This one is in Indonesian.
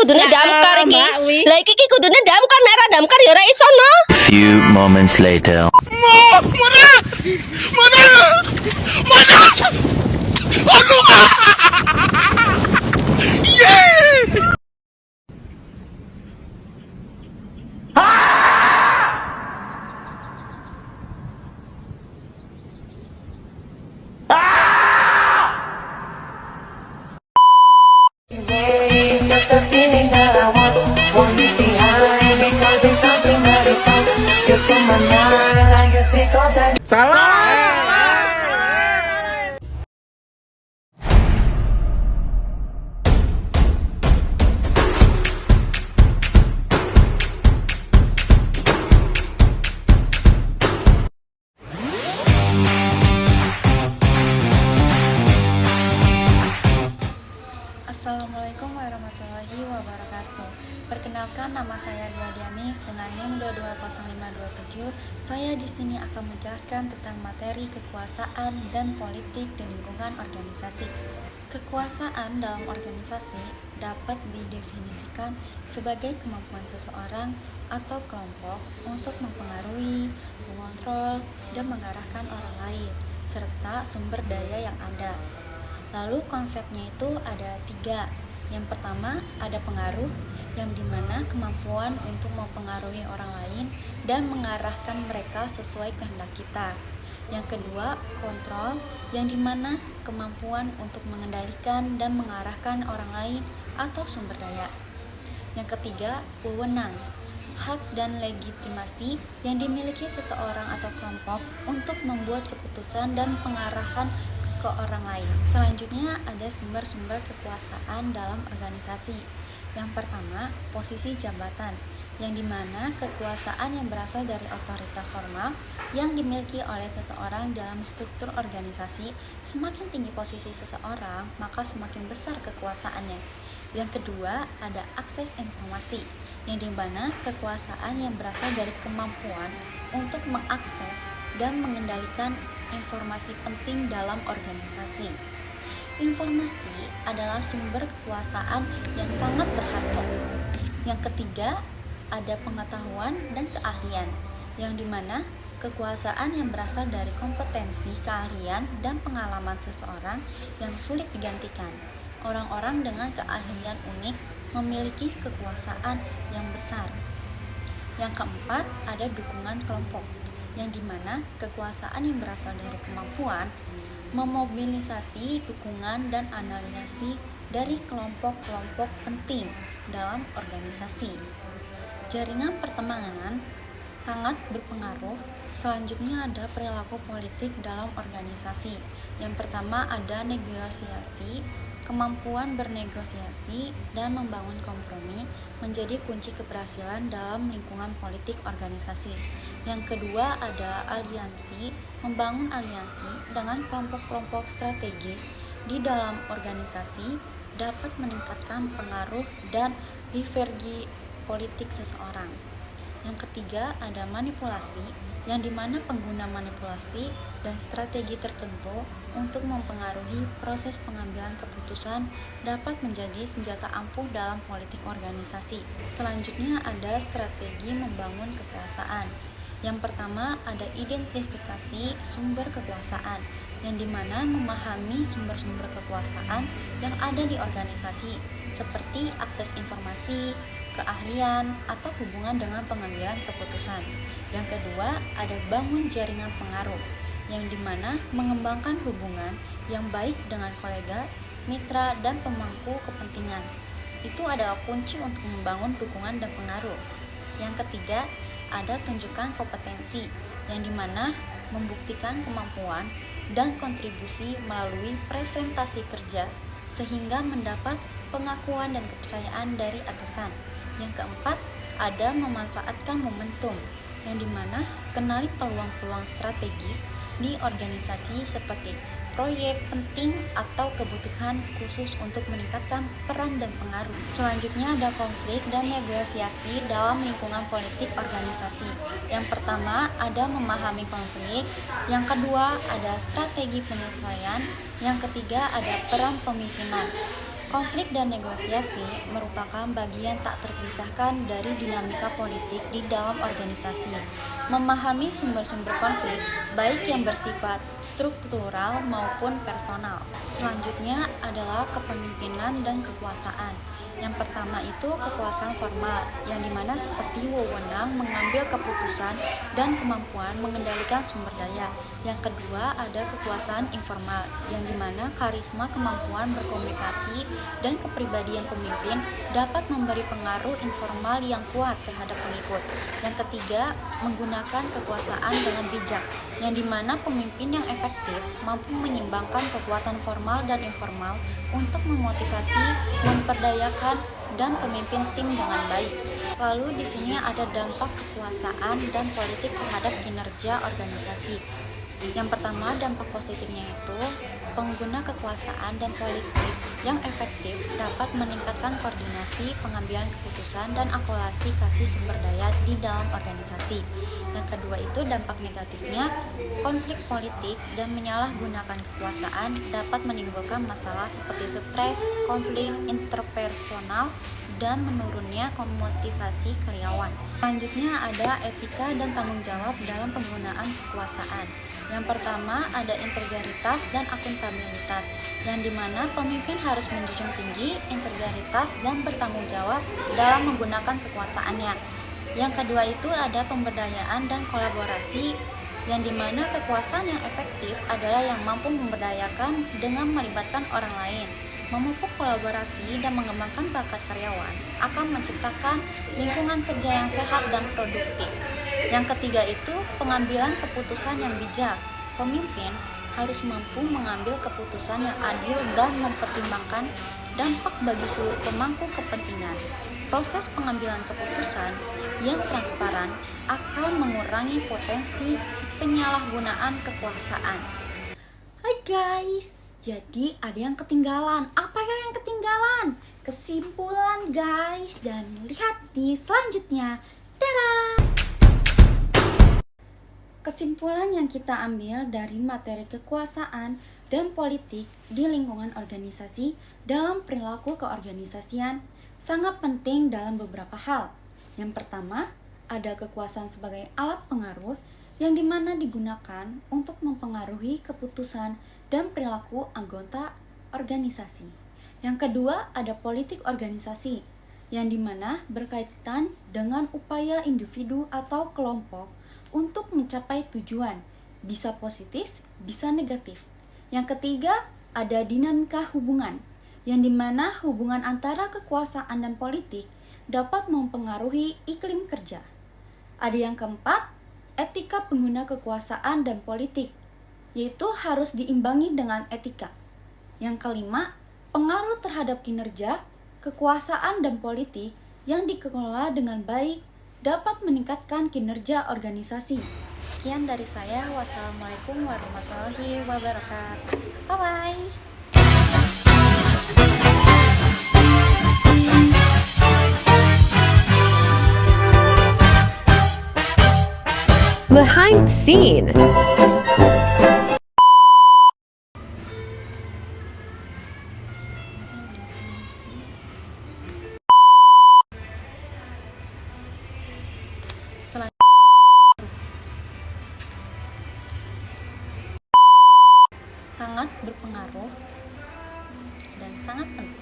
kudune damkar iki. Lah iki kudune damkar, nek ora damkar ya ora iso no. Few moments later. Just a feeling that I want you behind because it's something that is so just on my mind. I guess it goes that. Assalamualaikum warahmatullahi wabarakatuh. Perkenalkan, nama saya Dia Dianis dengan NIM 220527. Saya di sini akan menjelaskan tentang materi kekuasaan dan politik di lingkungan organisasi. Kekuasaan dalam organisasi dapat didefinisikan sebagai kemampuan seseorang atau kelompok untuk mempengaruhi, mengontrol, dan mengarahkan orang lain serta sumber daya yang ada. Lalu konsepnya itu ada 3. Yang pertama ada pengaruh, yang dimana kemampuan untuk mempengaruhi orang lain dan mengarahkan mereka sesuai kehendak kita. Yang kedua kontrol, yang dimana kemampuan untuk mengendalikan dan mengarahkan orang lain atau sumber daya. Yang ketiga wewenang, hak dan legitimasi yang dimiliki seseorang atau kelompok untuk membuat keputusan dan pengarahan ke orang lain. Selanjutnya ada sumber-sumber kekuasaan dalam organisasi. Yang pertama, posisi jabatan, yang dimana kekuasaan yang berasal dari otoritas formal yang dimiliki oleh seseorang dalam struktur organisasi. Semakin tinggi posisi seseorang, maka semakin besar kekuasaannya. Yang kedua, ada akses informasi, yang dimana kekuasaan yang berasal dari kemampuan untuk mengakses dan mengendalikan informasi penting dalam organisasi. Informasi adalah sumber kekuasaan yang sangat berharga. Yang ketiga, ada pengetahuan dan keahlian, yang dimana kekuasaan yang berasal dari kompetensi, keahlian, dan pengalaman seseorang yang sulit digantikan. Orang-orang dengan keahlian unik memiliki kekuasaan yang besar. Yang keempat, ada dukungan kelompok, yang dimana kekuasaan yang berasal dari kemampuan memobilisasi dukungan dan analisasi dari kelompok-kelompok penting dalam organisasi. Jaringan pertemanan sangat berpengaruh. Selanjutnya ada perilaku politik dalam organisasi. Yang pertama ada negosiasi. Kemampuan bernegosiasi dan membangun kompromi menjadi kunci keberhasilan dalam lingkungan politik organisasi. Yang kedua ada aliansi. Membangun aliansi dengan kelompok-kelompok strategis di dalam organisasi dapat meningkatkan pengaruh dan divergi politik seseorang. Yang ketiga ada manipulasi, yang dimana pengguna manipulasi dan strategi tertentu untuk mempengaruhi proses pengambilan keputusan dapat menjadi senjata ampuh dalam politik organisasi. Selanjutnya ada strategi membangun kekuasaan. Yang pertama ada identifikasi sumber kekuasaan, yang dimana memahami sumber-sumber kekuasaan yang ada di organisasi, seperti akses informasi, keahlian, atau hubungan dengan pengambilan keputusan. Yang kedua, ada bangun jaringan pengaruh, yang dimana mengembangkan hubungan yang baik dengan kolega, mitra, dan pemangku kepentingan. Itu adalah kunci untuk membangun dukungan dan pengaruh. Yang ketiga, ada tunjukkan kompetensi, yang dimana membuktikan kemampuan dan kontribusi melalui presentasi kerja, sehingga mendapat pengakuan dan kepercayaan dari atasan. Yang keempat, ada memanfaatkan momentum, yang dimana kenali peluang-peluang strategis di organisasi seperti proyek penting atau kebutuhan khusus untuk meningkatkan peran dan pengaruh. Selanjutnya ada konflik dan negosiasi dalam lingkungan politik organisasi. Yang pertama ada memahami konflik, yang kedua ada strategi penyelesaian, yang ketiga ada peran pemimpinan. Konflik dan negosiasi merupakan bagian tak terpisahkan dari dinamika politik di dalam organisasi. Memahami sumber-sumber konflik, baik yang bersifat struktural maupun personal. Selanjutnya adalah kepemimpinan dan kekuasaan. Yang pertama itu kekuasaan formal, yang dimana seperti wewenang mengambil keputusan dan kemampuan mengendalikan sumber daya. Yang kedua ada kekuasaan informal, yang dimana karisma, kemampuan berkomunikasi, dan kepribadian pemimpin dapat memberi pengaruh informal yang kuat terhadap pengikut. Yang ketiga, menggunakan kekuasaan dengan bijak, yang dimana pemimpin yang efektif mampu menyeimbangkan kekuatan formal dan informal untuk memotivasi, memperdayakan, dan pemimpin tim dengan baik. Lalu di sini ada dampak kekuasaan dan politik terhadap kinerja organisasi. Yang pertama, dampak positifnya itu pengguna kekuasaan dan politik yang efektif dapat meningkatkan koordinasi, pengambilan keputusan, dan akulasi sumber daya di dalam organisasi. Yang kedua itu dampak negatifnya, konflik politik dan menyalahgunakan kekuasaan dapat menimbulkan masalah seperti stres, konflik interpersonal, dan menurunnya motivasi karyawan. Selanjutnya ada etika dan tanggung jawab dalam penggunaan kekuasaan. Yang pertama ada integritas dan akuntabilitas, yang dimana pemimpin harus menjunjung tinggi integritas dan bertanggung jawab dalam menggunakan kekuasaannya. Yang kedua itu ada pemberdayaan dan kolaborasi, yang dimana kekuasaan yang efektif adalah yang mampu memberdayakan dengan melibatkan orang lain, memupuk kolaborasi dan mengembangkan bakat karyawan, akan menciptakan lingkungan kerja yang sehat dan produktif. Yang ketiga itu pengambilan keputusan yang bijak. Pemimpin harus mampu mengambil keputusan yang adil dan mempertimbangkan dampak bagi seluruh pemangku kepentingan. Proses pengambilan keputusan yang transparan akan mengurangi potensi penyalahgunaan kekuasaan. Hai guys, jadi ada yang ketinggalan. Apa ya yang ketinggalan? Kesimpulan guys, dan lihat di selanjutnya. Dadah! Kesimpulan yang kita ambil dari materi kekuasaan dan politik di lingkungan organisasi dalam perilaku keorganisasian sangat penting dalam beberapa hal. Yang pertama, ada kekuasaan sebagai alat pengaruh yang dimana digunakan untuk mempengaruhi keputusan dan perilaku anggota organisasi. Yang kedua, ada politik organisasi yang dimana berkaitan dengan upaya individu atau kelompok untuk mencapai tujuan, bisa positif, bisa negatif. Yang ketiga, ada dinamika hubungan, yang dimana hubungan antara kekuasaan dan politik dapat mempengaruhi iklim kerja. Ada yang keempat, etika pengguna kekuasaan dan politik, yaitu harus diimbangi dengan etika. Yang kelima, pengaruh terhadap kinerja, kekuasaan dan politik yang dikelola dengan baik dapat meningkatkan kinerja organisasi. Sekian dari saya. Wassalamualaikum warahmatullahi wabarakatuh. Bye-bye. Behind the scene. Sangat berpengaruh dan sangat penting.